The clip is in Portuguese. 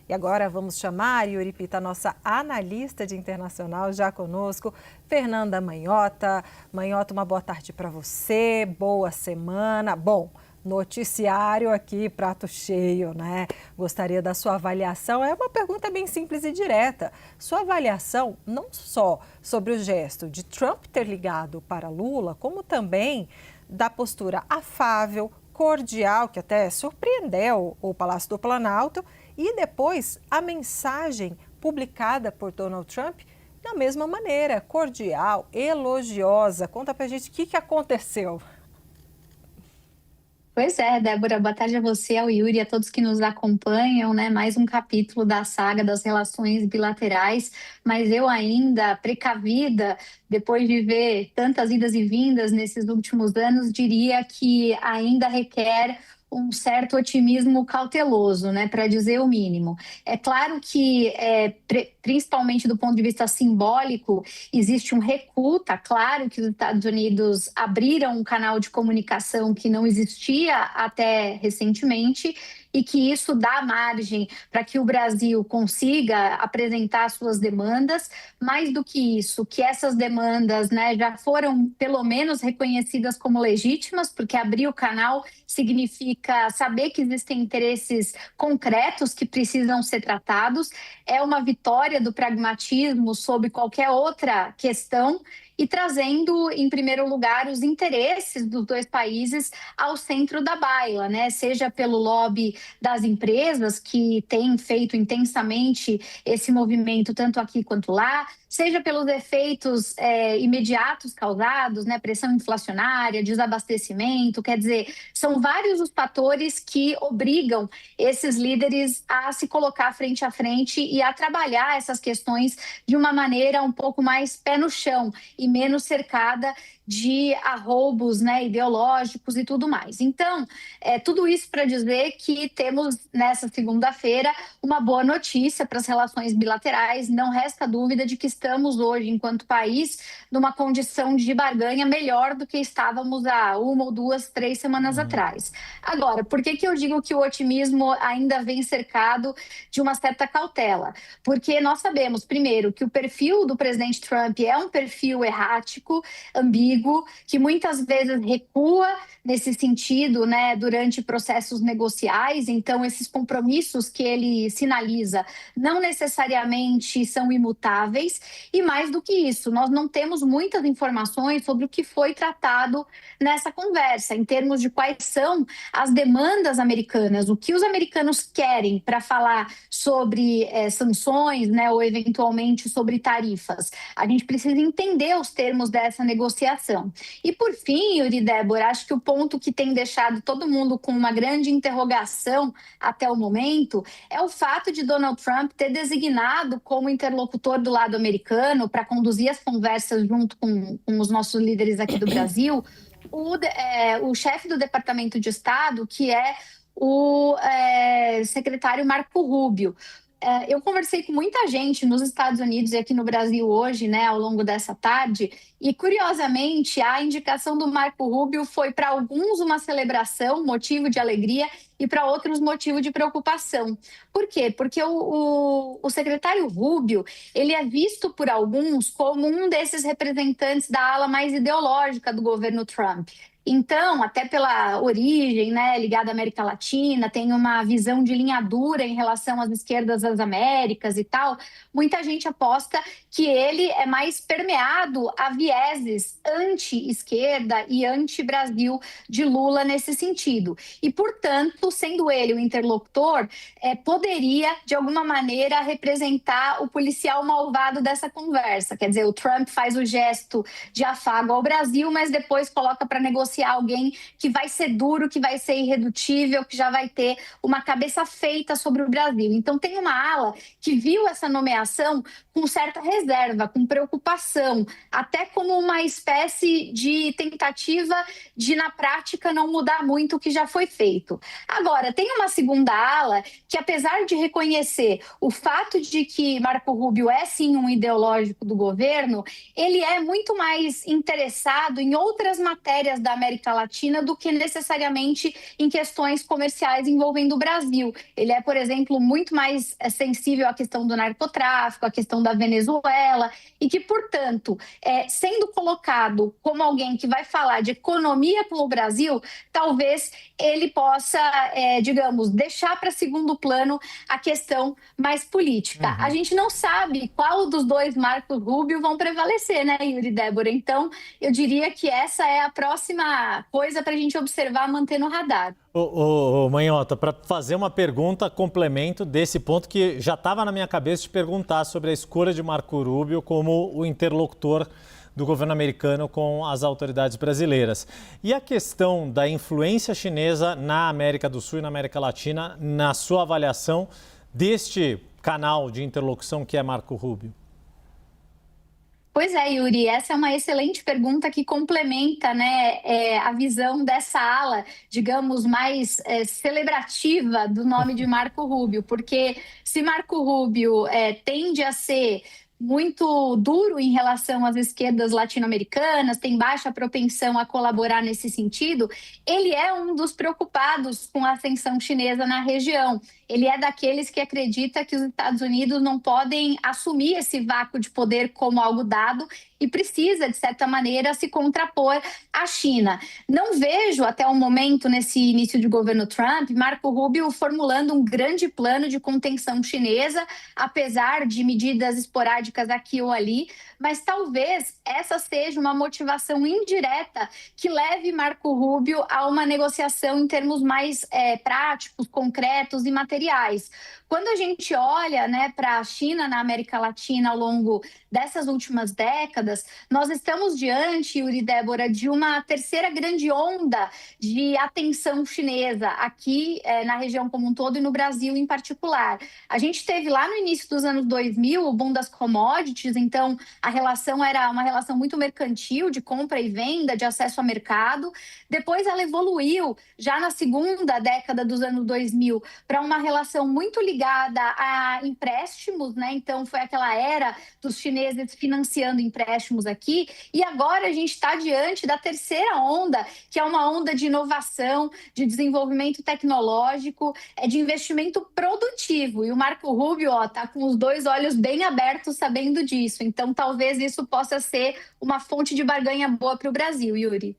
E agora vamos chamar, Yuri Pita, a nossa analista de internacional já conosco, Fernanda Manhota. Manhota, uma boa tarde para você, boa semana. Bom, noticiário aqui, prato cheio, né? Gostaria da sua avaliação. É uma pergunta bem simples e direta. Sua avaliação não só sobre o gesto de Trump ter ligado para Lula, como também da postura afável, cordial, que até surpreendeu o Palácio do Planalto, e depois a mensagem publicada por Donald Trump da mesma maneira, cordial, elogiosa. Conta pra gente o que aconteceu. Pois é, Débora, boa tarde a você, ao Yuri e a todos que nos acompanham, né? Mais um capítulo da saga das relações bilaterais, mas eu ainda, precavida, depois de ver tantas idas e vindas nesses últimos anos, diria que ainda requer um certo otimismo cauteloso, né, para dizer o mínimo. É claro que, principalmente do ponto de vista simbólico, existe um recuo. Tá claro que os Estados Unidos abriram um canal de comunicação que não existia até recentemente, e que isso dá margem para que o Brasil consiga apresentar suas demandas. Mais do que isso, que essas demandas, né, já foram pelo menos reconhecidas como legítimas, porque abrir o canal significa saber que existem interesses concretos que precisam ser tratados. É uma vitória do pragmatismo sobre qualquer outra questão, e trazendo, em primeiro lugar, os interesses dos dois países ao centro da baila, né? Seja pelo lobby das empresas, que têm feito intensamente esse movimento, tanto aqui quanto lá, seja pelos efeitos imediatos causados, né? Pressão inflacionária, desabastecimento. Quer dizer, são vários os fatores que obrigam esses líderes a se colocar frente a frente e a trabalhar essas questões de uma maneira um pouco mais pé no chão e menos cercada de arroubos, né, ideológicos e tudo mais. Então, tudo isso para dizer que temos nessa segunda-feira uma boa notícia para as relações bilaterais. Não resta dúvida de que estamos hoje, enquanto país, numa condição de barganha melhor do que estávamos há 1 ou 2, 3 semanas atrás. Agora, por que eu digo que o otimismo ainda vem cercado de uma certa cautela? Porque nós sabemos, primeiro, que o perfil do presidente Trump é um perfil errático, ambíguo, que muitas vezes recua nesse sentido, né, durante processos negociais. Então, esses compromissos que ele sinaliza não necessariamente são imutáveis. E mais do que isso, nós não temos muitas informações sobre o que foi tratado nessa conversa, em termos de quais são as demandas americanas, o que os americanos querem para falar sobre sanções, né, ou eventualmente sobre tarifas. A gente precisa entender os termos dessa negociação. E por fim, Yuri e Débora, acho que o ponto que tem deixado todo mundo com uma grande interrogação até o momento é o fato de Donald Trump ter designado como interlocutor do lado americano, para conduzir as conversas junto com os nossos líderes aqui do Brasil, o chefe do Departamento de Estado, que é o secretário Marco Rubio. Eu conversei com muita gente nos Estados Unidos e aqui no Brasil hoje, né, ao longo dessa tarde, e curiosamente a indicação do Marco Rubio foi para alguns uma celebração, motivo de alegria, e para outros motivo de preocupação. Por quê? Porque o secretário Rubio, ele é visto por alguns como um desses representantes da ala mais ideológica do governo Trump. Então, até pela origem, né, ligada à América Latina, tem uma visão de linha dura em relação às esquerdas das Américas e tal. Muita gente aposta que ele é mais permeado a vieses anti-esquerda e anti-Brasil de Lula nesse sentido. E, portanto, sendo ele o interlocutor, poderia, de alguma maneira, representar o policial malvado dessa conversa. Quer dizer, o Trump faz o gesto de afago ao Brasil, mas depois coloca para negociar alguém que vai ser duro, que vai ser irredutível, que já vai ter uma cabeça feita sobre o Brasil. Então, tem uma ala que viu essa nomeação com certa reserva, com preocupação, até como uma espécie de tentativa de, na prática, não mudar muito o que já foi feito. Agora, tem uma segunda ala que, apesar de reconhecer o fato de que Marco Rubio é, sim, um ideológico do governo, ele é muito mais interessado em outras matérias da América América Latina do que necessariamente em questões comerciais envolvendo o Brasil. Ele é, por exemplo, muito mais sensível à questão do narcotráfico, à questão da Venezuela, e que, portanto, sendo colocado como alguém que vai falar de economia com o Brasil, talvez ele possa, digamos, deixar para segundo plano a questão mais política. A gente não sabe qual dos dois Marcos Rubio vão prevalecer, né, Yuri e Débora? Então, eu diria que essa é a próxima coisa para a gente observar, manter no radar. Manhota, para fazer uma pergunta, complemento desse ponto que já estava na minha cabeça de perguntar sobre a escolha de Marco Rubio como o interlocutor do governo americano com as autoridades brasileiras. E a questão da influência chinesa na América do Sul e na América Latina, na sua avaliação deste canal de interlocução que é Marco Rubio? Pois é, Yuri, essa é uma excelente pergunta que complementa, né, a visão dessa ala, digamos, mais celebrativa do nome de Marco Rubio, porque se Marco Rubio tende a ser muito duro em relação às esquerdas latino-americanas, tem baixa propensão a colaborar nesse sentido, ele é um dos preocupados com a ascensão chinesa na região. Ele é daqueles que acredita que os Estados Unidos não podem assumir esse vácuo de poder como algo dado e precisa, de certa maneira, se contrapor à China. Não vejo, até o momento, nesse início de governo Trump, Marco Rubio formulando um grande plano de contenção chinesa, apesar de medidas esporádicas aqui ou ali, mas talvez essa seja uma motivação indireta que leve Marco Rubio a uma negociação em termos mais práticos, concretos e materiais. Quando a gente olha, né, para a China na América Latina ao longo dessas últimas décadas, nós estamos diante, Yuri e Débora, de uma terceira grande onda de atenção chinesa aqui na região como um todo e no Brasil em particular. A gente teve lá no início dos anos 2000 o boom das commodities, então a relação era uma relação muito mercantil, de compra e venda, de acesso ao mercado. Depois ela evoluiu, já na segunda década dos anos 2000, para uma relação muito ligada a empréstimos, né? Então foi aquela era dos chineses financiando empréstimos aqui, e agora a gente está diante da terceira onda, que é uma onda de inovação, de desenvolvimento tecnológico, de investimento produtivo. E o Marco Rubio está com os dois olhos bem abertos sabendo disso. Então talvez isso possa ser uma fonte de barganha boa para o Brasil, Yuri.